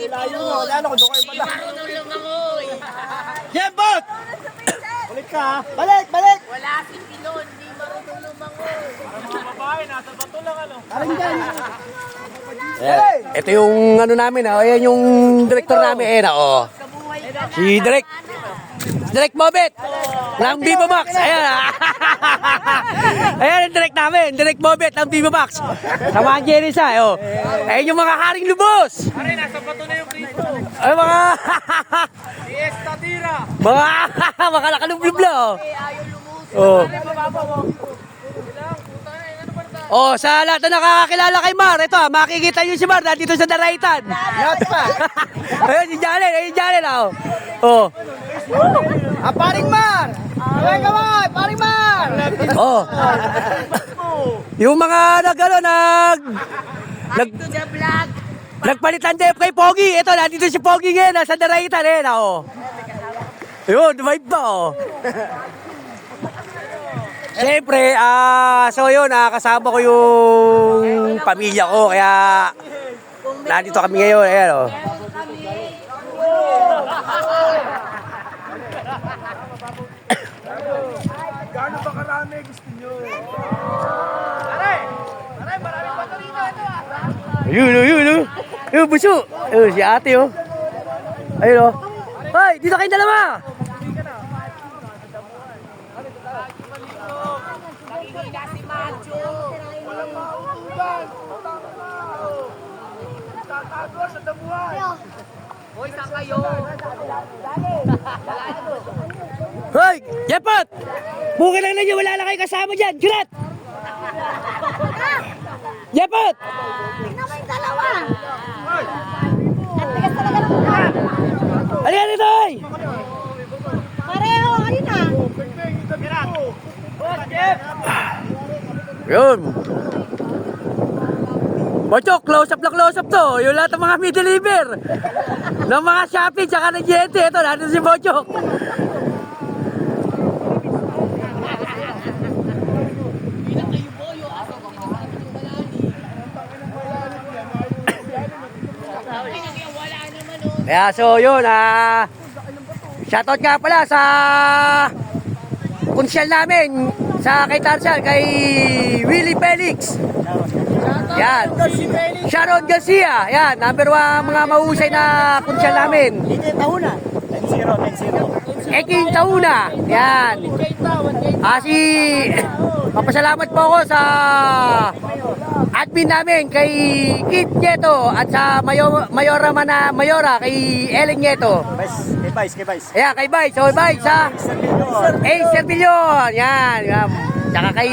Layo nyo, wala na ko doon kayo pala. Marunong ako eh. Jembot! Balik ka ha. Balik, balik! Wala si Pilon, hindi marunong lumangoy. Mga babae, nasa bato lang ano. Parang dyan. Ito yung ano namin, ayan yung director namin, ayan oh. Si Direk Bobet ng Viva Max. Ayan ayan yung direct namin, Direk Bobet ng Viva Max. Samahan Jerry sa, oh. Ayan yung mga haring lubos. Pare, nasa bato na yung prito. Ay mga Yes, Tatira. mga nakalublubla, oh. Oh. Oh, sa lahat na nakakakilala kay Mar, ito, makikita niyo si Mar dito sa Daraitan. Lahat pa. Ayun, si Jalen, ayun si Jalen, oh. Oh. Paring Mar! Kaway, Paring Mar! Oh. Yung mga To the vlog. nagpalitan din kay Pogi. Ito, nandito si Pogi ngayon, nasa Daraitan, eh, oh. Yun, vibe pa, oh. Siyempre, so yun, kasama ko yung pamilya ko, kaya nandito kami ngayon, ayan, oh. Gaano ba karami gusto nyo? Pare, marami pa dito. Yun, buso. Si ate, oh. Ayun, oh. Hoy, dito kayong dalawa. Nakikita si Macho. Walang mautugan. Tatago sa damuhan. Hoy, saan kayo? Hoy, Jepot! Bukin lang ninyo, wala lang kayo kasama dyan. Jurat! Jepot! Tingnan mo yung dalawa. At tigas talaga ng mukha. Halika dito, hoy! Pareho, ayun na. Yun. Bochok, close up na close up to. Yung lahat ng mga meat deliver. Ng mga Shopee, tsaka ng GNT. Ito, natin si Bochok. Kaya so yun, shoutout nga pala sa kunsyal namin, sa kay Tarzan, kay Willie Felix. Yan. Sharon Garcia. Yan, number 1 mga mahusay na kunsyal namin. Tauna. 10-0. Eking Tauna. Yan. Papasalamat po ako sa admin namin kay Kit Nieto at sa Mayora kay Ellen Nieto. Kay Vice. Ayan, kay Vice. So, Vice sa Ace Servillon. Yan. Tsaka kay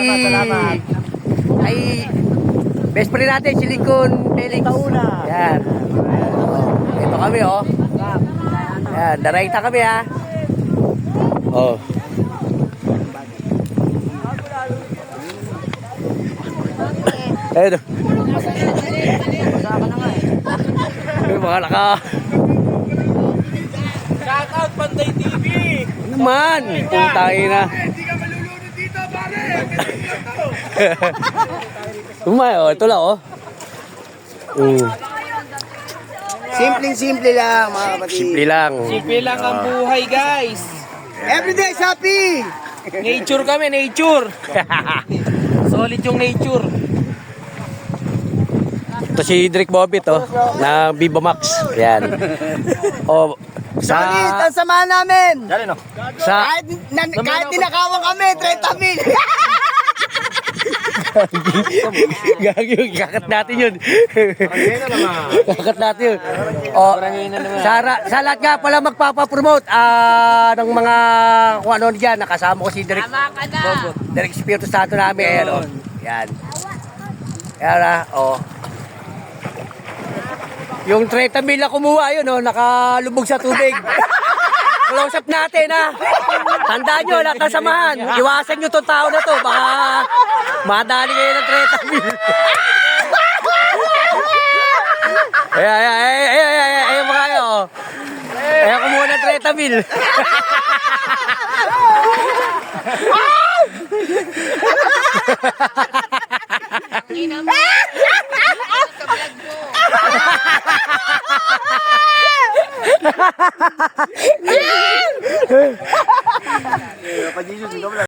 best friend natin, si Lincoln Felix. Yan. Ito kami, oh. Yan, Darayta kami, ha. Oh. Ayun. Yung mga Shoutout Panday TV. naman. Putangin na. Hindi ka malulunod dito, pare. Umay, oh. Ito lang, oh. Simpleng-simple lang, mga kapatid. Simple lang. Simple lang ang buhay, guys. Everyday is happy. Nature kami, nature. Solid yung nature. Ito si Direk Bobit, oh. Na Viva Max. Yan. Oh. Solid ang samahan namin. Sa Kahit ninakawan kami, 30,000. Gagi, kakat natin yun. Kakat natin yun. O, sa lahat nga pala magpapapromote ng mga kung ano dyan, nakasama ko si Direk Tama ka na. Direk Espiritu Santo namin. Ayan, o. Yan. Ayan na, o. Yung 30,000 na kumuha yun, o, nakalubog sa tubig. Close up natin, ha. Tandaan nyo, lahat ng samahan. Iwasan nyo tong tao na to. Baka madali kayo ng 30,000. Ay, mga kayo. Ay, kumuha ng 30,000. Ina mo. Sa vlog mo. Pa-Jesus, ikaw wala.